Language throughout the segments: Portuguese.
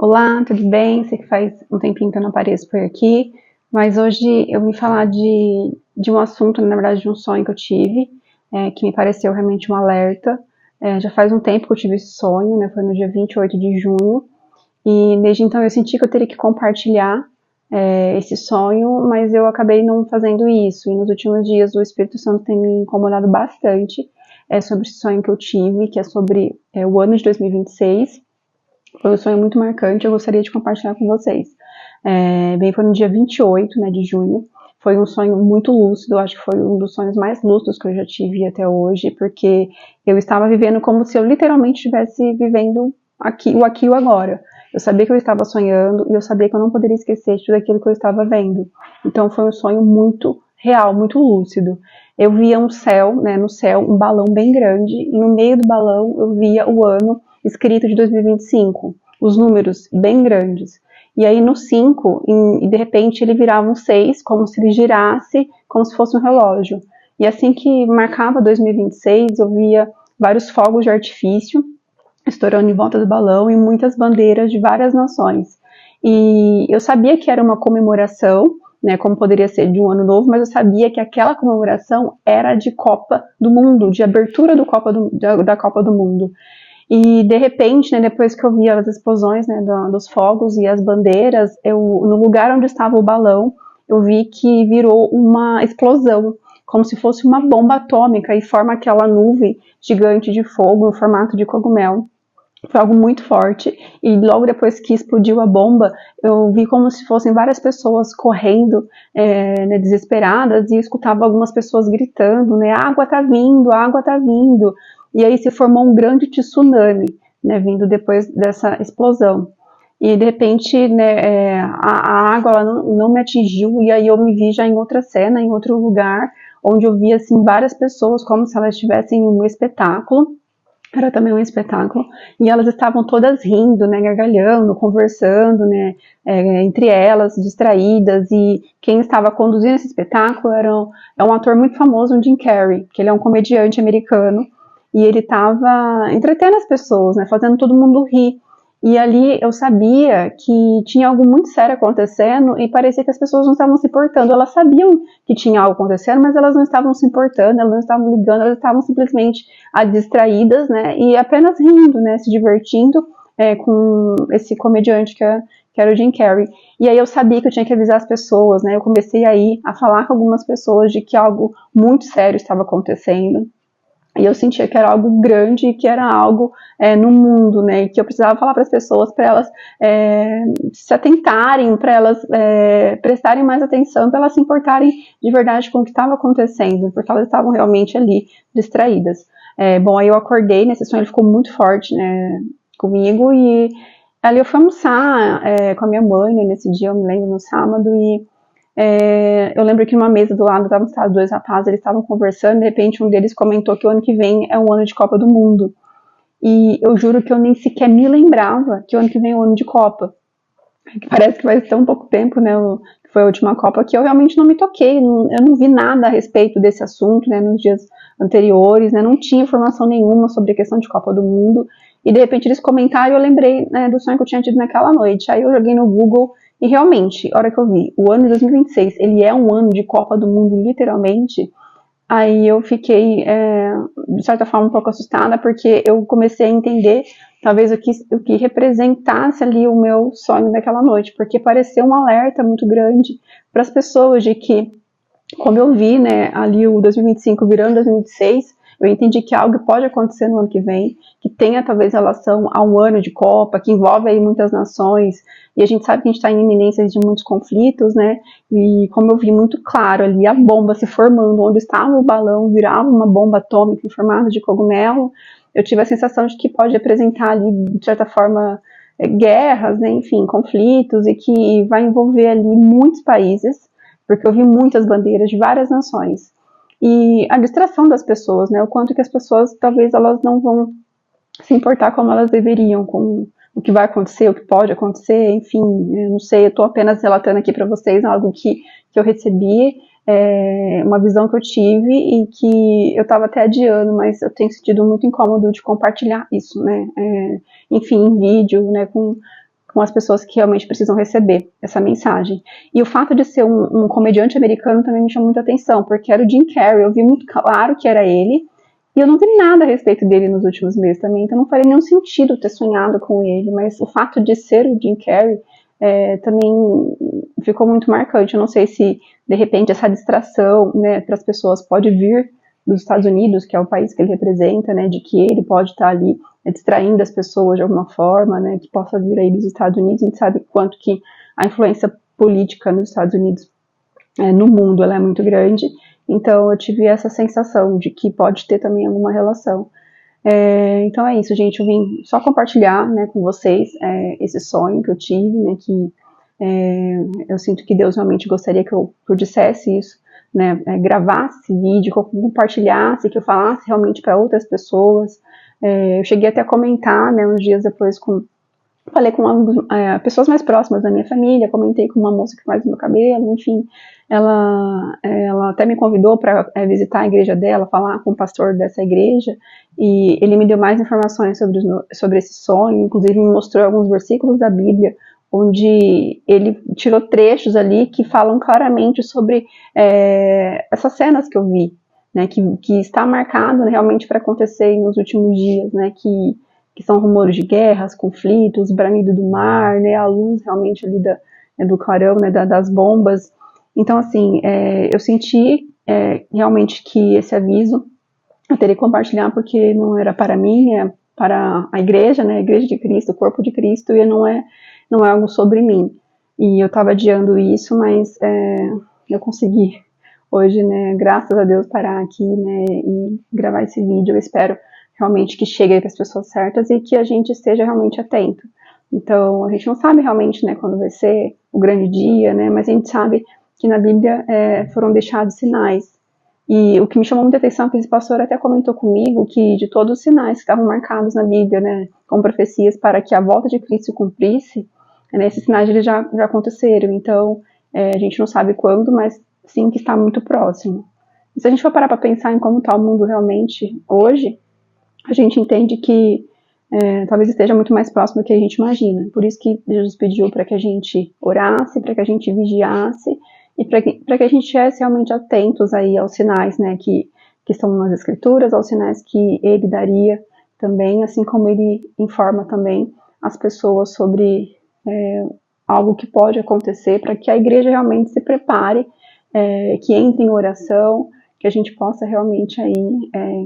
Olá, tudo bem? Sei que faz um tempinho que eu não apareço por aqui, mas hoje eu vim falar de um assunto, na verdade, de um sonho que eu tive, que me pareceu realmente um alerta. Já faz um tempo que eu tive esse sonho, né? Foi no dia 28 de junho, e desde então eu senti que eu teria que compartilhar esse sonho, mas eu acabei não fazendo isso. E nos últimos dias o Espírito Santo tem me incomodado bastante sobre esse sonho que eu tive, que é sobre o ano de 2026. Foi um sonho muito marcante, eu gostaria de compartilhar com vocês. Foi no dia 28, né, de junho. Foi um sonho muito lúcido, acho que foi um dos sonhos mais lúcidos que eu já tive até hoje, porque eu estava vivendo como se eu literalmente estivesse vivendo o aqui e o agora. Eu sabia que eu estava sonhando e eu sabia que eu não poderia esquecer de tudo aquilo que eu estava vendo. Então foi um sonho muito real, muito lúcido. Eu via um céu, né, no céu, um balão bem grande, e no meio do balão eu via o ano escrito de 2025, os números bem grandes. E aí no 5, de repente ele virava um 6, como se ele girasse, como se fosse um relógio. E assim que marcava 2026, eu via vários fogos de artifício estourando em volta do balão e muitas bandeiras de várias nações. E eu sabia que era uma comemoração, né, como poderia ser de um ano novo, mas eu sabia que aquela comemoração era de Copa do Mundo, de abertura da Copa do Mundo. E de repente, né, depois que eu vi as explosões, né, dos fogos e as bandeiras, no lugar onde estava o balão, eu vi que virou uma explosão, como se fosse uma bomba atômica, e forma aquela nuvem gigante de fogo no formato de cogumelo. Foi algo muito forte, e logo depois que explodiu a bomba, eu vi como se fossem várias pessoas correndo, né, desesperadas, e eu escutava algumas pessoas gritando, né, a água tá vindo, a água tá vindo. E aí se formou um grande tsunami, né, vindo depois dessa explosão. E de repente, né, a água ela não me atingiu, e aí eu me vi já em outra cena, em outro lugar, onde eu vi assim várias pessoas como se elas estivessem em um espetáculo. Era também um espetáculo, e elas estavam todas rindo, né, gargalhando, conversando, né, entre elas, distraídas, e quem estava conduzindo esse espetáculo é um ator muito famoso, o Jim Carrey, que ele é um comediante americano, e ele estava entretendo as pessoas, né, fazendo todo mundo rir. E ali eu sabia que tinha algo muito sério acontecendo, e parecia que as pessoas não estavam se importando. Elas sabiam que tinha algo acontecendo, mas elas não estavam se importando, elas não estavam ligando, elas estavam simplesmente distraídas, né, e apenas rindo, né, se divertindo com esse comediante que era o Jim Carrey. E aí eu sabia que eu tinha que avisar as pessoas, né, eu comecei aí a falar com algumas pessoas de que algo muito sério estava acontecendo. E eu sentia que era algo grande, que era algo no mundo, né? E que eu precisava falar para as pessoas, para elas se atentarem, para elas prestarem mais atenção, para elas se importarem de verdade com o que estava acontecendo, porque elas estavam realmente ali distraídas. Bom, aí eu acordei, nesse sonho ele ficou muito forte, né, comigo, e ali eu fui almoçar com a minha mãe, né, nesse dia, eu me lembro, no sábado, e eu lembro que numa mesa do lado estavam dois rapazes, eles estavam conversando, de repente um deles comentou que o ano que vem é um ano de Copa do Mundo. E eu juro que eu nem sequer me lembrava que o ano que vem é um ano de Copa. Parece que vai ser tão pouco tempo, né, que foi a última Copa, que eu realmente não me toquei, eu não vi nada a respeito desse assunto, né, nos dias anteriores, né, não tinha informação nenhuma sobre a questão de Copa do Mundo, e de repente eles comentaram e eu lembrei, né, do sonho que eu tinha tido naquela noite. Aí eu joguei no Google e realmente, a hora que eu vi, o ano de 2026, ele é um ano de Copa do Mundo, literalmente. Aí eu fiquei, de certa forma, um pouco assustada, porque eu comecei a entender, talvez, o que representasse ali o meu sonho daquela noite, porque pareceu um alerta muito grande para as pessoas de que, como eu vi, né, ali o 2025 virando 2026, eu entendi que algo pode acontecer no ano que vem, que tenha talvez relação a um ano de Copa, que envolve aí muitas nações, e a gente sabe que a gente está em iminência de muitos conflitos, né, e como eu vi muito claro ali, a bomba se formando, onde estava o balão, virava uma bomba atômica em formato de cogumelo, eu tive a sensação de que pode representar ali, de certa forma, guerras, né, enfim, conflitos, e que vai envolver ali muitos países, porque eu vi muitas bandeiras de várias nações. E a distração das pessoas, né, o quanto que as pessoas, talvez elas não vão se importar como elas deveriam, com o que vai acontecer, o que pode acontecer, enfim, eu não sei, eu estou apenas relatando aqui para vocês algo que eu recebi, uma visão que eu tive e que eu estava até adiando, mas eu tenho sentido muito incômodo de compartilhar isso, né, enfim, em vídeo, né, com as pessoas que realmente precisam receber essa mensagem. E o fato de ser um comediante americano também me chamou muita atenção, porque era o Jim Carrey, eu vi muito claro que era ele, e eu não vi nada a respeito dele nos últimos meses também, então não faria nenhum sentido ter sonhado com ele, mas o fato de ser o Jim Carrey também ficou muito marcante. Eu não sei se, de repente, essa distração, né, para as pessoas pode vir dos Estados Unidos, que é o país que ele representa, né, de que ele pode estar ali distraindo as pessoas de alguma forma, né, que possa vir aí dos Estados Unidos. A gente sabe quanto que a influência política nos Estados Unidos, no mundo, ela é muito grande. Então eu tive essa sensação de que pode ter também alguma relação. Então é isso, gente. Eu vim só compartilhar, né, com vocês esse sonho que eu tive, né, que eu sinto que Deus realmente gostaria que eu dissesse isso, né, gravasse esse vídeo, que eu compartilhasse, que eu falasse realmente para outras pessoas. Eu cheguei até a comentar, né, uns dias depois falei com pessoas mais próximas da minha família, comentei com uma moça que faz meu cabelo, enfim, ela até me convidou para visitar a igreja dela, falar com o pastor dessa igreja, e ele me deu mais informações sobre esse sonho, inclusive me mostrou alguns versículos da Bíblia, onde ele tirou trechos ali que falam claramente sobre essas cenas que eu vi, né, que está marcado, né, realmente para acontecer nos últimos dias, né, que são rumores de guerras, conflitos, bramido do mar, né, a luz realmente ali do clarão, né, das bombas. Então, assim, eu senti realmente que esse aviso eu teria que compartilhar, porque não era para mim, é para a igreja, né, a igreja de Cristo, o corpo de Cristo, e não é algo sobre mim. E eu estava adiando isso, mas eu consegui hoje, né, graças a Deus, parar aqui, né, e gravar esse vídeo. Eu espero realmente que chegue para as pessoas certas e que a gente esteja realmente atento. Então, a gente não sabe realmente, né, quando vai ser o grande dia, né, mas a gente sabe que na Bíblia foram deixados sinais. E o que me chamou muita atenção é que esse pastor até comentou comigo que de todos os sinais que estavam marcados na Bíblia, né, como profecias para que a volta de Cristo se cumprisse, né, esses sinais eles já aconteceram. Então, a gente não sabe quando, mas sim que está muito próximo. E se a gente for parar para pensar em como está o mundo realmente hoje, a gente entende que talvez esteja muito mais próximo do que a gente imagina. Por isso que Jesus pediu para que a gente orasse, para que a gente vigiasse e para que a gente estivesse realmente atentos aí aos sinais, né, que estão nas Escrituras, aos sinais que ele daria também, assim como ele informa também as pessoas sobre algo que pode acontecer, para que a igreja realmente se prepare, que entre em oração, que a gente possa realmente aí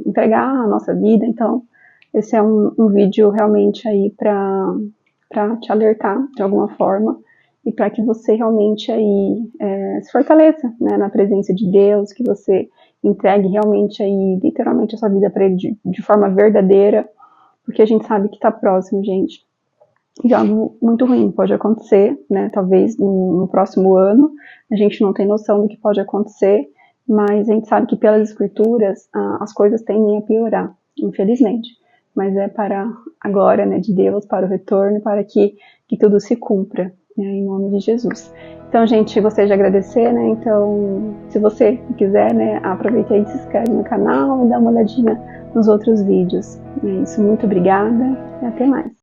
entregar a nossa vida. Então, esse é um vídeo realmente aí para te alertar de alguma forma e para que você realmente aí se fortaleça, né, na presença de Deus, que você entregue realmente aí literalmente a sua vida para Ele de forma verdadeira, porque a gente sabe que está próximo, gente. E algo muito ruim pode acontecer, né, talvez no próximo ano. A gente não tem noção do que pode acontecer, mas a gente sabe que pelas Escrituras as coisas tendem a piorar, infelizmente. Mas é para a glória, né, de Deus, para o retorno, para que tudo se cumpra, né, em nome de Jesus. Então, gente, gostaria de agradecer, né, então, se você quiser, né, aproveita aí e se inscreve no canal e dá uma olhadinha nos outros vídeos. É isso, muito obrigada e até mais.